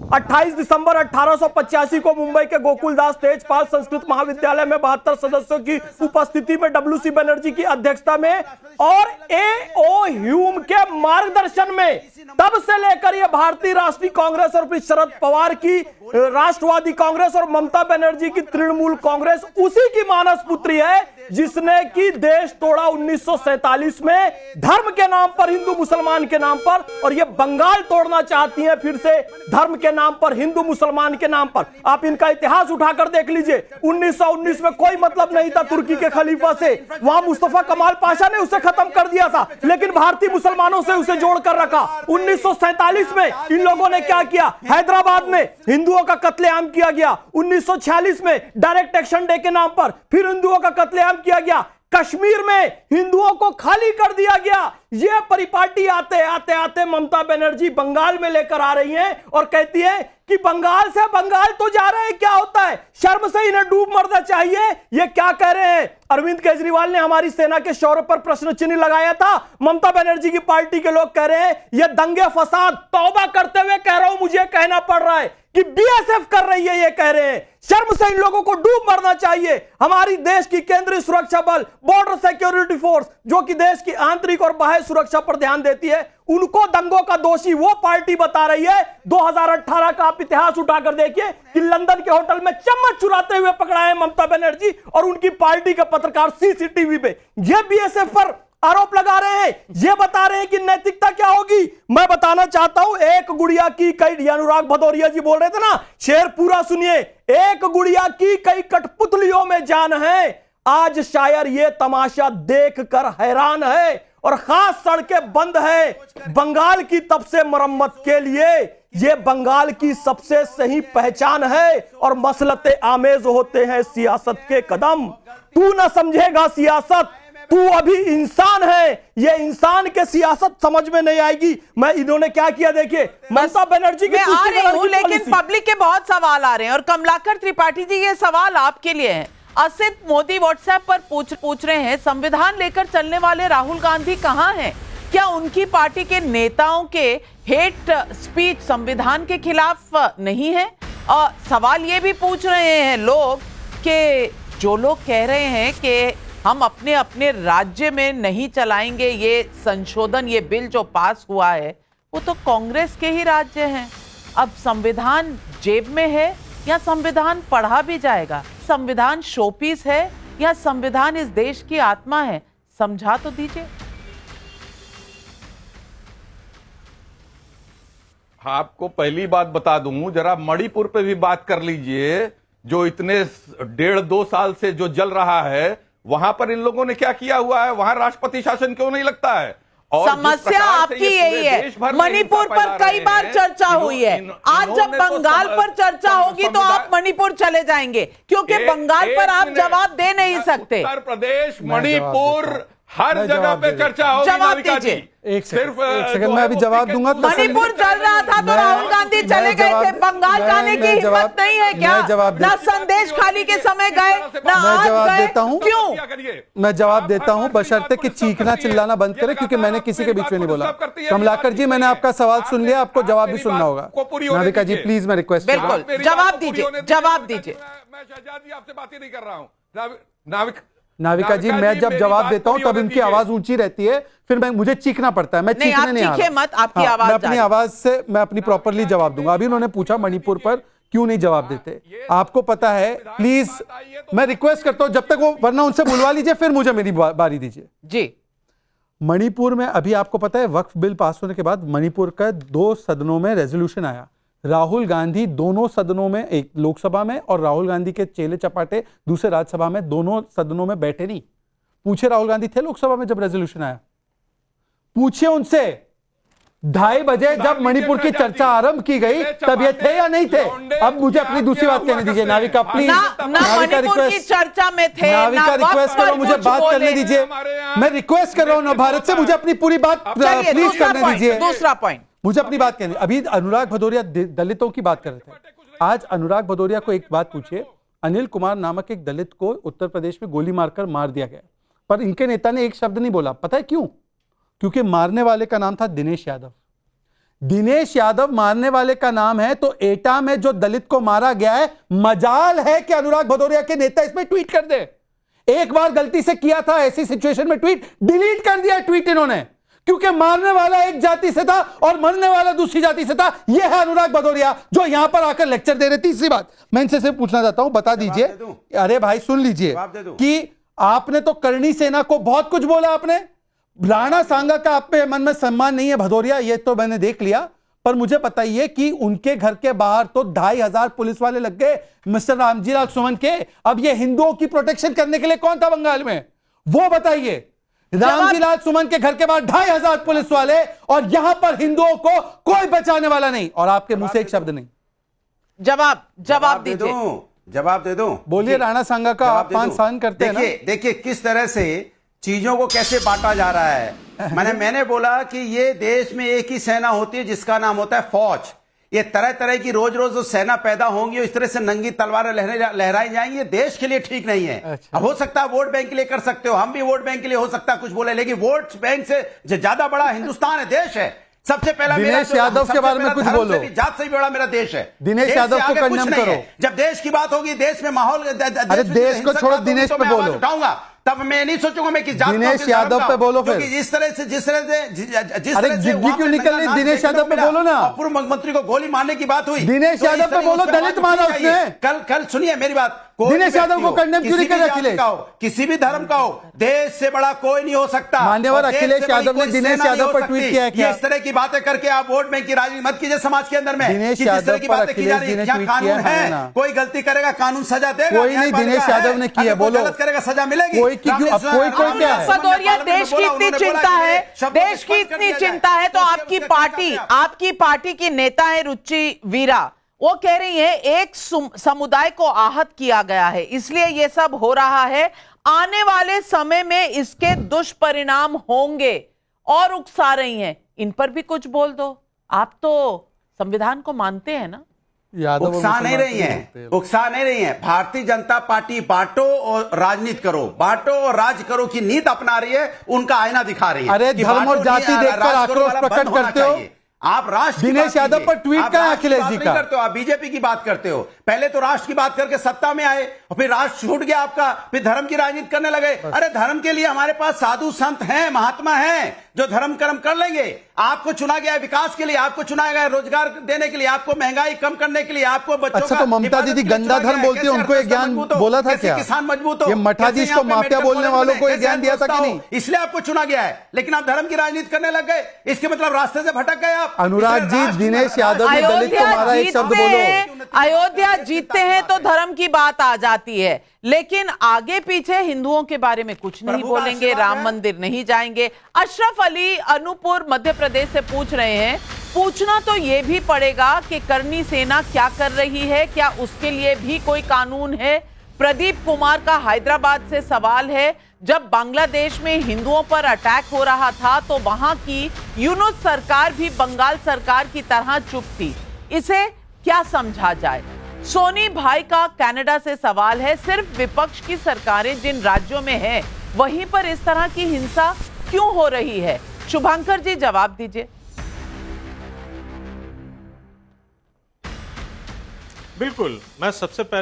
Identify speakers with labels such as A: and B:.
A: 28 दिसंबर 1885 को मुंबई के गोकुलदास तेजपाल संस्कृत महाविद्यालय में 72 सदस्यों की उपस्थिति में डब्ल्यूसी बनर्जी की अध्यक्षता में और ए.ओ. ह्यूम के मार्गदर्शन में तब से लेकर यह भारतीय राष्ट्रीय कांग्रेस और फिर शरद पवार की राष्ट्रवादी कांग्रेस और ममता बनर्जी की तृणमूल कांग्रेस उसी की मानस पुत्री है जिसने की देश तोड़ा 1947 में धर्म के नाम पर, हिंदू मुसलमान के नाम पर, और ये बंगाल तोड़ना चाहती हैं फिर से धर्म के नाम पर, हिंदू मुसलमान के नाम पर। आप इनका इतिहास उठाकर देख लीजिए। 1919 में कोई मतलब नहीं था तुर्की के खलीफा से, वहां मुस्तफा कमाल पाशा ने उसे खत्म कर दिया था, लेकिन भारतीय मुसलमानों से उसे जोड़कर रखा। 1947 में इन लोगों ने क्या किया, हैदराबाद में हिंदुओं का कत्लेआम किया गया। 1946 में डायरेक्ट एक्शन डे के नाम पर फिर हिंदुओं का कत्लेआम किया गया। कश्मीर में हिंदुओं को खाली कर दिया गया। यह परिपाटी आते आते आते ममता बनर्जी बंगाल में लेकर आ रही हैं और कहती है कि बंगाल से बंगाल तो जा रहे हैं, क्या होता है, शर्म से इन्हें डूब मरना चाहिए। ये क्या कह रहे हैं? अरविंद केजरीवाल ने हमारी सेना के शौर्य पर प्रश्न चिन्ह लगाया था। ममता बनर्जी की पार्टी के लोग कह रहे हैं ये दंगे फसाद, तौबा करते हुए कह रहा हूं, मुझे कहना पड़ रहा है कि बीएसएफ कर रही है। ये कह रहे हैं शर्म से इन लोगों को डूब मरना चाहिए। हमारी देश की केंद्रीय सुरक्षा बल, बॉर्डर सिक्योरिटी फोर्स, जो कि देश की आंतरिक और बाह्य सुरक्षा पर ध्यान देती है, उनको दंगों का दोषी वो पार्टी बता रही है। 2018 का आप इतिहास उठाकर देखिए कि लंदन के होटल में चम्मच चुराते हुए पकड़ा है ममता बनर्जी और उनकी पार्टी के पत्रकार सीसीटीवी पे। ये बीएसएफ पर आरोप लगा रहे हैं, ये बता रहे हैं कि नैतिकता क्या होगी। मैं बताना चाहता हूं, एक गुड़िया की कई, अनुराग भदौरिया जी बोल रहे थे ना, शेर पूरा सुनिए। एक गुड़िया की कई कठपुतलियों में जान है। आज शायर ये तमाशा देखकर हैरान है और खास सड़कें बंद है बंगाल की तब से मरम्मत के लिए। ये बंगाल की सबसे सही पहचान है और मसलते आमेज होते हैं सियासत के कदम। तू ना समझेगा सियासत, तू अभी इंसान है। ये इंसान के सियासत समझ में नहीं आएगी। मैं इन्होंने क्या किया देखिए, ममता बनर्जी की
B: आ रही हूं, लेकिन पब्लिक के बहुत सवाल आ रहे हैं और कमलाकर त्रिपाठी जी ये सवाल आपके लिए है। असित मोदी व्हाट्सएप पर पूछ रहे हैं, संविधान लेकर चलने वाले राहुल गांधी कहां हैं? क्या उनकी पार्टी के नेताओं के हेट स्पीच संविधान के खिलाफ नहीं है? और सवाल ये भी पूछ रहे हैं लोग कि जो लोग कह रहे हैं कि हम अपने अपने राज्य में नहीं चलाएंगे ये संशोधन, ये बिल जो पास हुआ है, वो तो कांग्रेस के ही राज्य हैं। अब संविधान जेब में है या संविधान पढ़ा भी जाएगा? संविधान शोपीस है या संविधान इस देश की आत्मा है? समझा तो दीजिए।
C: आपको पहली बात बता दूं, जरा मणिपुर पे भी बात कर लीजिए, जो इतने 1.5-2 साल से जो जल रहा है, वहां पर इन लोगों ने क्या किया हुआ है? वहां राष्ट्रपति शासन क्यों नहीं लगता है? और
B: समस्या आपकी यही है। मणिपुर पर कई बार चर्चा हुई है। आज जब बंगाल पर चर्चा होगी तो आप मणिपुर चले जाएंगे, क्योंकि बंगाल पर आप जवाब दे नहीं सकते।
C: उत्तर प्रदेश, मणिपुर, हर जगह पे चर्चा होगी।
B: जवाब दीजिए।
D: एक सेकंड मैं अभी जवाब दूंगा।
B: मणिपुर चल रहा था तो राहुल गांधी चले गए थे, बंगाल जाने की हिम्मत नहीं है क्या? ना संदेश खाली के समय गए, ना आज गए, क्यों?
D: मैं जवाब देता हूं, बशर्ते कि चीखना चिल्लाना बंद करें, क्योंकि मैंने किसी के बीच में नहीं बोला। कमलाकर जी, मैंने आपका सवाल सुन लिया, आपको जवाब भी सुनना होगा। नाविका जी प्लीज, मैं रिक्वेस्ट कर रहा हूं।
B: बिल्कुल जवाब दीजिए, जवाब दीजिए।
C: मैं शहजाद जी आपसे बात ही नहीं कर रहा हूं।
D: नाविका जी, मैं जब जवाब देता हूं तब इनकी आवाज ऊंची रहती है, फिर मुझे चीखना पड़ता है। मैं चीखने नहीं आ रहा।
B: मत, आपकी आवाज,
D: मैं अपनी आवाज से मैं अपनी प्रॉपरली जवाब दूंगा। अभी उन्होंने पूछा मणिपुर पर क्यों नहीं जवाब देते, आपको पता है। प्लीज मैं रिक्वेस्ट करता हूं, जब तक वो, वरना उनसे बुलवा लीजिए, फिर मुझे मेरी बारी दीजिए
B: जी।
D: मणिपुर में अभी आपको पता है वक्फ बिल पास होने के बाद मणिपुर का 2 सदनों में रेजोल्यूशन आया। राहुल गांधी दोनों सदनों में, एक लोकसभा में और राहुल गांधी के चेले चपाटे दूसरे राज्यसभा में, दोनों सदनों में बैठे नहीं। पूछे राहुल गांधी थे लोकसभा में जब रेजोल्यूशन आया? पूछिए उनसे। 2:30 बजे जब मणिपुर की चर्चा आरंभ की गई तब ये थे या नहीं थे? अब मुझे अपनी दूसरी बात कहने दीजिए। नाविका प्लीज, नाविका रिक्वेस्ट,
B: चर्चा में थे,
D: नाविका रिक्वेस्ट करो, मुझे बात करने दीजिए। मैं रिक्वेस्ट कर रहा हूं भारत से, मुझे अपनी पूरी बात प्लीज करने दीजिए।
B: दूसरा पॉइंट,
D: मुझे अपनी बात कहनी। अभी अनुराग भदौरिया दलितों की बात कर रहे थे। आज अनुराग भदौरिया को एक बात पूछिए, अनिल कुमार नामक एक दलित को उत्तर प्रदेश में गोली मारकर मार दिया गया, पर इनके नेता ने एक शब्द नहीं बोला। पता है क्यों? क्योंकि मारने वाले का नाम था दिनेश यादव। दिनेश यादव मारने वाले का नाम है, तो एटा में जो दलित को मारा गया है, मजाल है कि अनुराग भदौरिया के नेता इसमें ट्वीट कर दे। एक बार गलती से किया था ऐसी सिचुएशन में ट्वीट, डिलीट कर दिया ट्वीट इन्होंने, क्योंकि मारने वाला एक जाति से था और मरने वाला दूसरी जाति से था। यह है अनुराग भदौरिया जो यहां पर आकर लेक्चर दे रहे। तीसरी बात मैं इनसे सिर्फ पूछना चाहता हूं, बता दीजिए, अरे भाई सुन लीजिए कि आपने तो करणी सेना को बहुत कुछ बोला, आपने राणा सांगा का आप पे मन में सम्मान नहीं है भदौरिया, ये तो मैंने देख लिया, पर मुझे बताइए कि उनके घर के बाहर तो 2500 पुलिस वाले लग गए मिस्टर रामजीलाल सुमन के। अब ये हिंदुओं की प्रोटेक्शन करने के लिए कौन था बंगाल में, वो बताइए। रामजीलाल सुमन के घर के बाहर 2500 पुलिस वाले और यहां पर हिंदुओं को कोई बचाने वाला नहीं, और आपके मुंह से एक शब्द नहीं।
B: जवाब दीजिए,
E: जवाब दे दूं।
D: बोलिए, राणा सांगा का अपमान सहन करते हैं ना?
E: देखिए किस तरह से चीजों को कैसे बांटा जा रहा है। मैंने बोला कि ये देश में एक ही सेना होती है जिसका नाम होता है फौज। ये तरह तरह की रोज रोज जो सेना पैदा होंगी, इस तरह से नंगी तलवारें लहराई जाएंगी, ये देश के लिए ठीक नहीं है।
D: अच्छा।
E: अब हो सकता है वोट बैंक के लिए कर सकते हो, हम भी वोट बैंक के लिए हो सकता है कुछ बोले, लेकिन वोट बैंक से ज्यादा बड़ा हिंदुस्तान है, देश है। सबसे पहला
D: दिनेश यादव के बारे में कुछ बोलो।
E: जात से भी बड़ा मेरा देश है।
D: दिनेश यादव को कंडेम करो।
E: जब देश की बात होगी, देश में माहौल,
D: अरे देश को छोड़ो, दिनेश पे बोलो।
E: उठाऊंगा तब मैं नहीं सोचूंगा मैं किस जात
D: दिनेश यादव पे बोलो फिर।
E: जिस तरह से
D: अरे जिग्गी क्यों निकल रही, दिनेश यादव पे बोलो ना।
E: पूर्व मुख्यमंत्री को गोली मारने की बात हुई,
D: दिनेश यादव पे बोलो, दलित मारा उसने।
E: कल सुनिए मेरी बात,
D: दिनेश यादव को कंडेम क्यों नहीं कर रहे अखिलेश?
E: किसी भी धर्म का हो, देश से बड़ा कोई नहीं हो सकता।
D: मान्यवर अखिलेश यादव ने दिनेश यादव पर ट्वीट किया है क्या?
E: इस तरह की बातें करके आप वोट बैंक की राजनीति मत कीजिए समाज के अंदर में।
D: दिनेश
E: जिस तरह की
D: यादव पर
E: बातें की जा रही है,
D: अखिलेश
E: क्या
D: जी ने
E: कानून
D: ट्वीट किया है
E: है,
D: ना?
E: कोई गलती करेगा कानून सजा देगा।
D: कोई नहीं, दिनेश यादव ने किया, बोलो।
E: गलत करेगा सजा मिलेगी।
D: कोई की क्यों, अब कोई क्या है?
B: भदौरिया, देश की इतनी चिंता है, देश की इतनी चिंता है, तो आपकी पार्टी की नेता है रुचि वीरा, वो कह रही है एक समुदाय को आहत किया गया है, इसलिए ये सब हो रहा है, आने वाले समय में इसके दुष्परिणाम होंगे, और उकसा रही हैं। इन पर भी कुछ बोल दो, आप तो संविधान को मानते हैं ना?
E: उकसा नहीं रही है। भारतीय जनता पार्टी बांटो और राजनीति करो, बांटो और राज करो की नीति अपना रही है, उनका आईना दिखा रही है।
D: अरे धर्म और जाति देखकर आक्रोश प्रकट करते हो।
E: आप राष्ट्र
D: दिनेश यादव पर ट्वीट का अखिलेश जी का
E: करते हो, आप बीजेपी की बात करते हो। पहले तो राष्ट्र की बात करके सत्ता में आए और फिर राष्ट्र छूट गया आपका, फिर धर्म की राजनीति करने लगे। अरे धर्म के लिए हमारे पास साधु संत हैं, महात्मा हैं जो धर्म कर्म कर लेंगे। आपको चुना गया है विकास के लिए, आपको चुना गया है रोजगार देने के लिए, आपको महंगाई कम करने के लिए, आपको बच्चों
D: अच्छा, तो ममता दीदी गंदा धर्म बोलती है, उनको एक ज्ञान बोला था क्या?
E: किसान मजबूत हो,
D: ये मठा जी इसको माफिया बोलने वालों को एक ज्ञान दिया था कि नहीं?
E: इसलिए आपको चुना गया है, लेकिन आप धर्म की राजनीति करने लग गए, इसके मतलब रास्ते से भटक गए आप।
D: अनुराग जी, दिनेश यादव ने दलित को मारा, एक शब्द बोलो।
B: अयोध्या जीतते हैं तो धर्म की बात आ जाती है, लेकिन आगे पीछे हिंदुओं के बारे में कुछ नहीं बोलेंगे, राम मंदिर नहीं जाएंगे। अशरफ अली अनूपपुर मध्य प्रदेश से पूछ रहे हैं, पूछना तो यह भी पड़ेगा कि करणी सेना क्या कर रही है, क्या उसके लिए भी कोई कानून है? प्रदीप कुमार का हैदराबाद से सवाल है, जब बांग्लादेश में हिंदुओं पर अटैक हो रहा था तो वहां की यूनुस सरकार भी बंगाल सरकार की तरह चुप थी, इसे क्या समझा जाए? सोनी भाई का कनाडा से सवाल है, सिर्फ विपक्ष की सरकारें जिन राज्यों में है वहीं पर इस तरह की हिंसा क्यों हो रही है? शुभंकर जी जवाब दीजिए।
F: बिल्कुल, मैं सबसे पहले